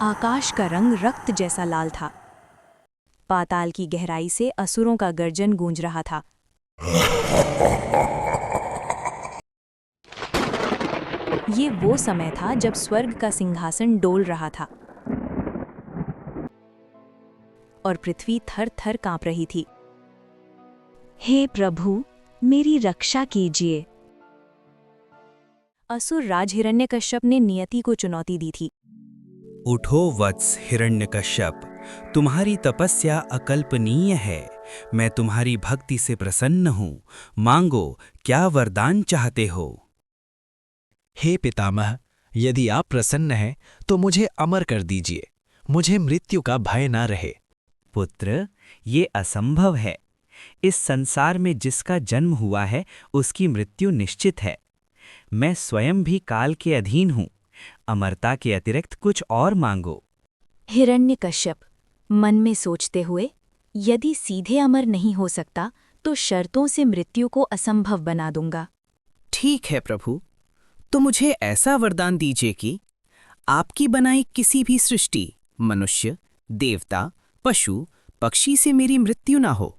आकाश का रंग रक्त जैसा लाल था। पाताल की गहराई से असुरों का गर्जन गूंज रहा था। ये वो समय था जब स्वर्ग का सिंहासन डोल रहा था और पृथ्वी थर थर कांप रही थी। हे प्रभु, मेरी रक्षा कीजिए। असुर राज हिरण्यकश्यप ने नियति को चुनौती दी थी। उठो वत्स हिरण्यकश्यप, तुम्हारी तपस्या अकल्पनीय है। मैं तुम्हारी भक्ति से प्रसन्न हूँ। मांगो, क्या वरदान चाहते हो? हे पितामह, यदि आप प्रसन्न हैं तो मुझे अमर कर दीजिए। मुझे मृत्यु का भय ना रहे। पुत्र, ये असंभव है। इस संसार में जिसका जन्म हुआ है उसकी मृत्यु निश्चित है। मैं स्वयं भी काल के अधीन हूँ। अमरता के अतिरिक्त कुछ और मांगो। हिरण्यकश्यप मन में सोचते हुए, यदि सीधे अमर नहीं हो सकता तो शर्तों से मृत्यु को असंभव बना दूंगा। ठीक है प्रभु, तो मुझे ऐसा वरदान दीजिए कि आपकी बनाई किसी भी सृष्टि, मनुष्य, देवता, पशु, पक्षी से मेरी मृत्यु ना हो।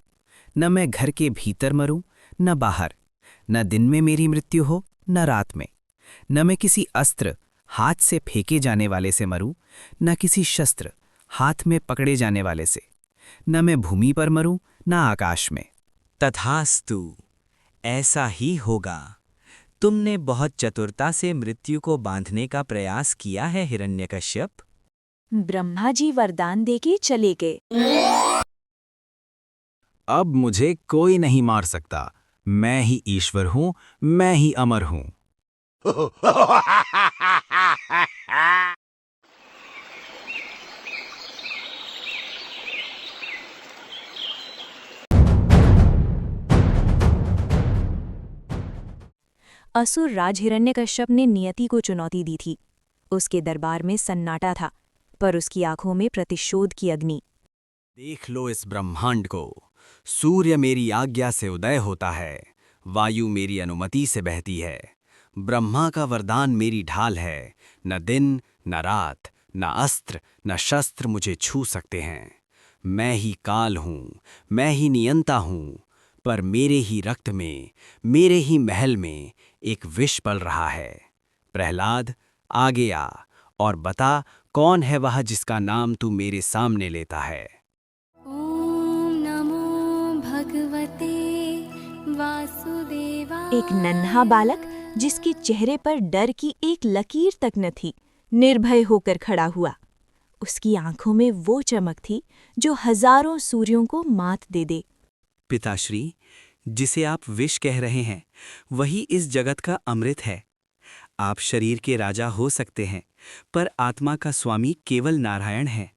न मैं घर के भीतर मरूं, न बाहर। न दिन में मेरी मृत्यु हो, न रात में। न मैं किसी अस्त्र, हाथ से फेंके जाने वाले से मरूं, न किसी शस्त्र, हाथ में पकड़े जाने वाले से। न मैं भूमि पर मरूं, न आकाश में। तथास्तु, ऐसा ही होगा। तुमने बहुत चतुरता से मृत्यु को बांधने का प्रयास किया है हिरण्यकश्यप। ब्रह्मा जी वरदान देके चले गए। अब मुझे कोई नहीं मार सकता। मैं ही ईश्वर हूँ, मैं ही अमर हूँ। असुर राज हिरण्यकश्यप ने नियति को चुनौती दी थी। उसके दरबार में सन्नाटा था, पर उसकी आंखों में प्रतिशोध की अग्नि। देख लो इस ब्रह्मांड को। सूर्य मेरी आज्ञा से उदय होता है, वायु मेरी अनुमति से बहती है। ब्रह्मा का वरदान मेरी ढाल है। न दिन, न रात, न अस्त्र, न शस्त्र मुझे छू सकते हैं। मैं ही काल हूँ, मैं ही नियंता हूँ। पर मेरे ही रक्त में, मेरे ही महल में एक विष पल रहा है। प्रहलाद, आगे आ और बता, कौन है वह जिसका नाम तू मेरे सामने लेता है? ओम नमो भगवते वासुदेवाय। एक नन्हा बालक जिसके चेहरे पर डर की एक लकीर तक न थी, निर्भय होकर खड़ा हुआ। उसकी आंखों में वो चमक थी जो हजारों सूर्यों को मात दे दे। पिताश्री, जिसे आप विष कह रहे हैं वही इस जगत का अमृत है। आप शरीर के राजा हो सकते हैं, पर आत्मा का स्वामी केवल नारायण है।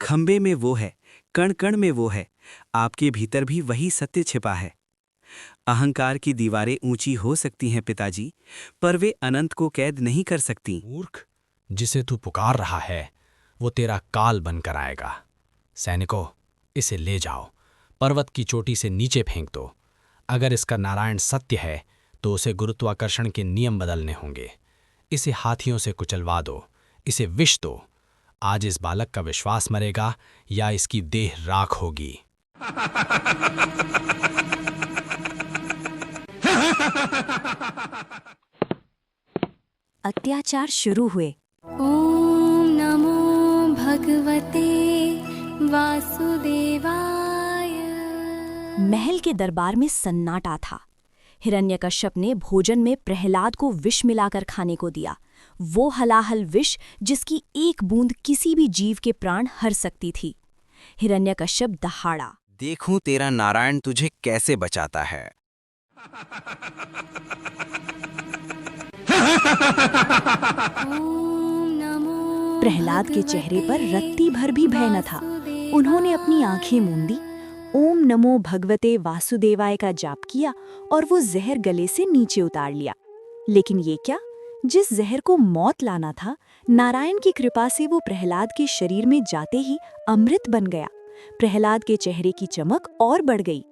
खंबे में वो है, कण कण में वो है। आपके भीतर भी वही सत्य छिपा है। अहंकार की दीवारें ऊंची हो सकती हैं पिताजी, पर वे अनंत को कैद नहीं कर सकती। मूर्ख, जिसे तू पुकार रहा है वो तेरा काल बनकर आएगा। सैनिकों, इसे ले जाओ, पर्वत की चोटी से नीचे फेंक दो। अगर इसका नारायण सत्य है तो उसे गुरुत्वाकर्षण के नियम बदलने होंगे। इसे हाथियों से कुचलवा दो, इसे विष दो। आज इस बालक का विश्वास मरेगा या इसकी देह राख होगी। अत्याचार शुरू हुए। ओम नमो भगवते वासुदेवाय। महल के दरबार में सन्नाटा था। हिरण्यकश्यप ने भोजन में प्रहलाद को विष मिलाकर खाने को दिया, वो हलाहल विष जिसकी एक बूंद किसी भी जीव के प्राण हर सकती थी। हिरण्यकश्यप दहाड़ा। देखूं तेरा नारायण तुझे कैसे बचाता है। ओम नमो प्रहलाद के चेहरे पर रत्ती भर भी भय न था। उन्होंने अपनी आंखें मूंदी, ओम नमो भगवते वासुदेवाय का जाप किया और वो जहर गले से नीचे उतार लिया। लेकिन ये क्या? जिस जहर को मौत लाना था, नारायण की कृपा से वो प्रहलाद के शरीर में जाते ही अमृत बन गया। प्रहलाद के चेहरे की चमक और बढ़ गई।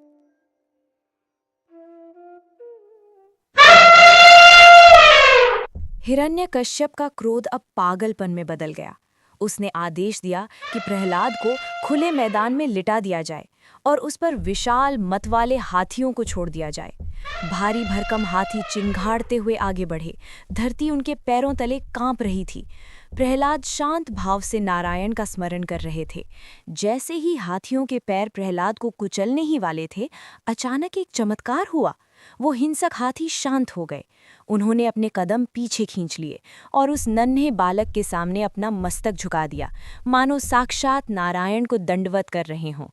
हिरण्यकश्यप का क्रोध अब पागलपन में बदल गया। उसने आदेश दिया कि प्रहलाद को खुले मैदान में लिटा दिया जाए और उस पर विशाल मत वाले हाथियों को छोड़ दिया जाए। भारी भरकम हाथी चिंगाड़ते हुए आगे बढ़े। धरती उनके पैरों तले कांप रही थी। प्रहलाद शांत भाव से नारायण का स्मरण कर रहे थे। जैसे ही हाथियों के पैर प्रहलाद को कुचलने ही वाले थे, अचानक एक चमत्कार हुआ। वो हिंसक हाथी शांत हो गए। उन्होंने अपने कदम पीछे खींच लिए और उस नन्हे बालक के सामने अपना मस्तक झुका दिया, मानो साक्षात नारायण को दंडवत कर रहे हों।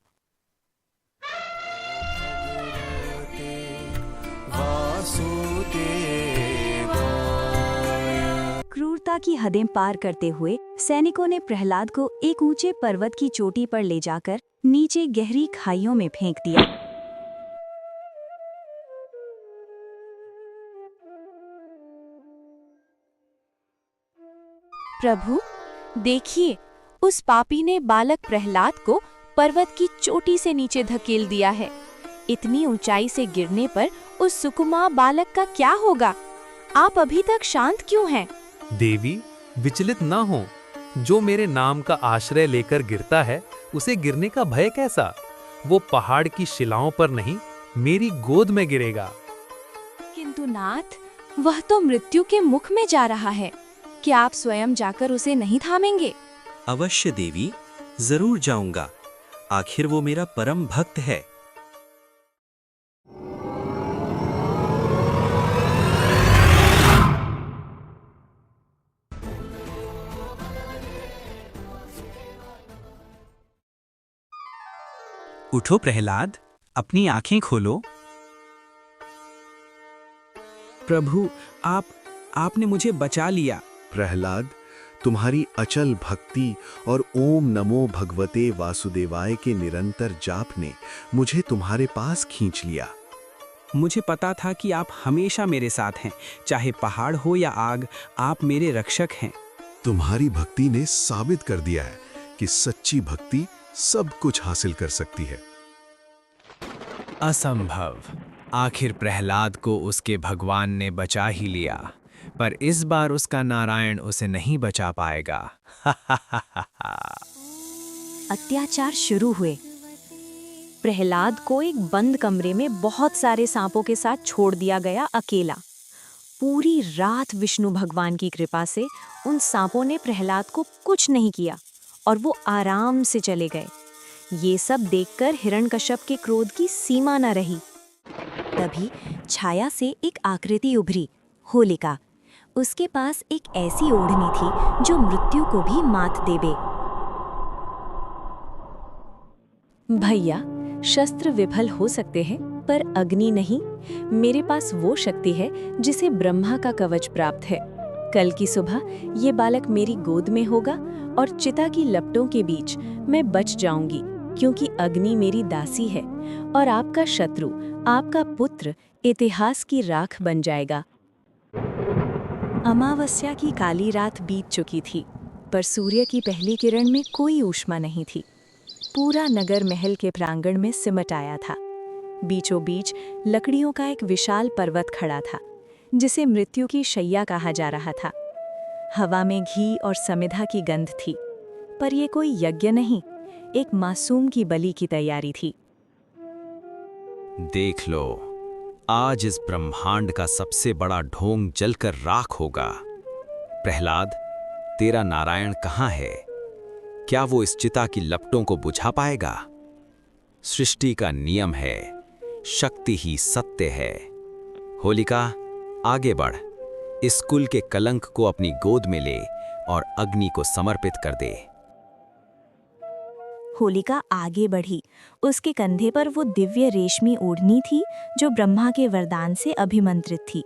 क्रूरता की हदें पार करते हुए सैनिकों ने प्रहलाद को एक ऊंचे पर्वत की चोटी पर ले जाकर नीचे गहरी खाइयों में फेंक दिया। प्रभु, देखिए, उस पापी ने बालक प्रहलाद को पर्वत की चोटी से नीचे धकेल दिया है। इतनी ऊंचाई से गिरने पर उस सुकुमार बालक का क्या होगा? आप अभी तक शांत क्यों हैं? देवी, विचलित न हो। जो मेरे नाम का आश्रय लेकर गिरता है, उसे गिरने का भय कैसा? वो पहाड़ की शिलाओं पर नहीं, मेरी गोद में गिरेगा। किंतु नाथ, वह तो मृत्यु के मुख में जा रहा है। क्या आप स्वयं जाकर उसे नहीं थामेंगे? अवश्य देवी, जरूर जाऊंगा। आखिर वो मेरा परम भक्त है। उठो प्रहलाद, अपनी आंखें खोलो। प्रभु, आपने मुझे बचा लिया। प्रहलाद, तुम्हारी अचल भक्ति और ओम नमो भगवते वासुदेवाय के निरंतर जाप ने मुझे तुम्हारे पास खींच लिया। मुझे पता था कि आप हमेशा मेरे साथ हैं, चाहे पहाड़ हो या आग, आप मेरे रक्षक हैं। तुम्हारी भक्ति ने साबित कर दिया है कि सच्ची भक्ति सब कुछ हासिल कर सकती है। असंभव। आखिर प्रहलाद को उसके भगवान ने बचा ही लिया, पर इस बार उसका नारायण उसे नहीं बचा पाएगा। अत्याचार शुरू हुए। प्रहलाद को एक बंद कमरे में बहुत सारे सांपों के साथ छोड़ दिया गया, अकेला। पूरी रात विष्णु भगवान की कृपा से उन सांपों ने प्रहलाद को कुछ नहीं किया और वो आराम से चले गए। ये सब देखकर हिरण्यकश्यप के क्रोध की सीमा न रही। तभी छाया से एक आकृति उभरी, होलिका। उसके पास एक ऐसी ओढ़नी थी जो मृत्यु को भी मात देवे। भैया, शस्त्र विफल हो सकते हैं, पर अग्नि नहीं। मेरे पास वो शक्ति है जिसे ब्रह्मा का कवच प्राप्त है। कल की सुबह ये बालक मेरी गोद में होगा और चिता की लपटों के बीच मैं बच जाऊंगी, क्योंकि अग्नि मेरी दासी है और आपका शत्रु, आपका पुत्र, इतिहास की राख बन जाएगा। अमावस्या की काली रात बीत चुकी थी, पर सूर्य की पहली किरण में कोई ऊष्मा नहीं थी। पूरा नगर महल के प्रांगण में सिमट आया था। बीचों बीच लकड़ियों का एक विशाल पर्वत खड़ा था, जिसे मृत्यु की शैया कहा जा रहा था। हवा में घी और समिधा की गंध थी, पर यह कोई यज्ञ नहीं, एक मासूम की बलि की तैयारी थी। देख लो, आज इस ब्रह्मांड का सबसे बड़ा ढोंग जलकर राख होगा। प्रहलाद, तेरा नारायण कहाँ है? क्या वो इस चिता की लपटों को बुझा पाएगा? सृष्टि का नियम है, शक्ति ही सत्य है। होलिका, आगे बढ़, इस कुल के कलंक को अपनी गोद में ले और अग्नि को समर्पित कर दे। होलिका आगे बढ़ी। उसके कंधे पर वो दिव्य रेशमी ओढ़नी थी जो ब्रह्मा के वरदान से अभिमंत्रित थी।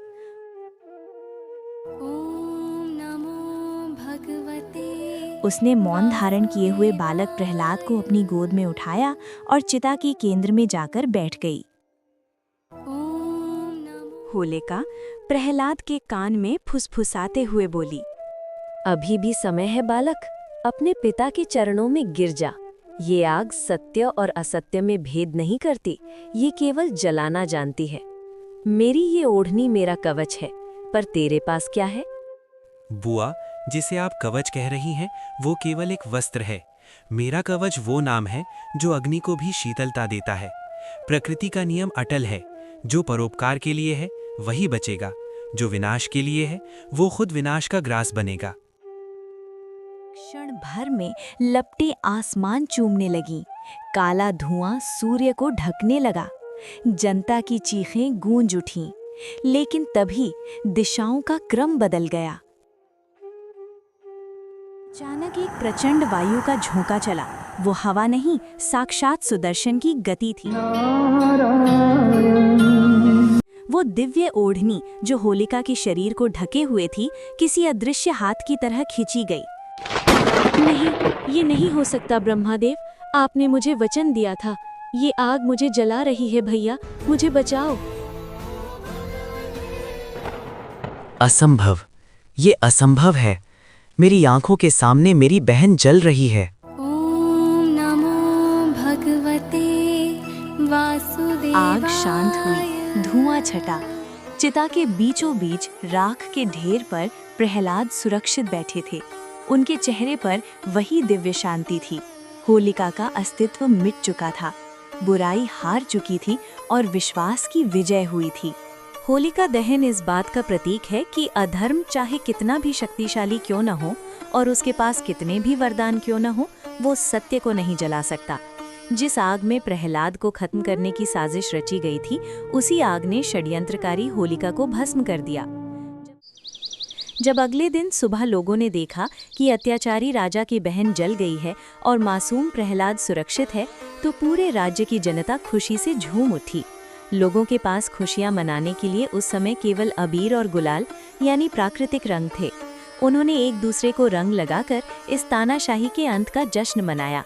ॐ नमो भगवते। उसने मौन धारण किए हुए बालक प्रहलाद को अपनी गोद में उठाया और चिता के केंद्र में जाकर बैठ गई। ॐ नमो। होलिका प्रहलाद के कान में फुसफुसाते हुए बोली, अभी भी समय है बालक, अपने पिता के चरणों में गिर जा। ये आग सत्य और असत्य में भेद नहीं करती, ये केवल जलाना जानती है। मेरी ये ओढ़नी मेरा कवच है, पर तेरे पास क्या है? बुआ, जिसे आप कवच कह रही हैं वो केवल एक वस्त्र है। मेरा कवच वो नाम है जो अग्नि को भी शीतलता देता है। प्रकृति का नियम अटल है, जो परोपकार के लिए है वही बचेगा, जो विनाश के लिए है वो खुद विनाश का ग्रास बनेगा। क्षण भर में लपटें आसमान चूमने लगीं, काला धुआं सूर्य को ढकने लगा, जनता की चीखें गूंज उठीं, लेकिन तभी दिशाओं का क्रम बदल गया। अचानक एक प्रचंड वायु का झोंका चला। वो हवा नहीं, साक्षात सुदर्शन की गति थी। वो दिव्य ओढ़नी जो होलिका के शरीर को ढके हुए थी, किसी अदृश्य हाथ की तरह खींची गई। नहीं, ये नहीं हो सकता ब्रह्मादेव, आपने मुझे वचन दिया था। ये आग मुझे जला रही है भैया, मुझे बचाओ। असंभव, ये असंभव है। मेरी आंखों के सामने मेरी बहन जल रही है। ॐ नमो भगवते वासुदेवाय। आग शांत हुई, धुआं छटा। चिता के बीचों बीच राख के ढेर पर प्रहलाद सुरक्षित बैठे थे। उनके चेहरे पर वही दिव्य शांति थी। होलिका का अस्तित्व मिट चुका था, बुराई हार चुकी थी और विश्वास की विजय हुई थी। होलिका दहन इस बात का प्रतीक है कि अधर्म चाहे कितना भी शक्तिशाली क्यों न हो और उसके पास कितने भी वरदान क्यों न हो, वो सत्य को नहीं जला सकता। जिस आग में प्रहलाद को खत्म करने की साजिश रची गई थी, उसी आग ने षड्यंत्रकारी होलिका को भस्म कर दिया। जब अगले दिन सुबह लोगों ने देखा कि अत्याचारी राजा की बहन जल गई है और मासूम प्रहलाद सुरक्षित है, तो पूरे राज्य की जनता खुशी से झूम उठी। लोगों के पास खुशियां मनाने के लिए उस समय केवल अबीर और गुलाल यानी प्राकृतिक रंग थे। उन्होंने एक दूसरे को रंग लगाकर इस तानाशाही के अंत का जश्न मनाया।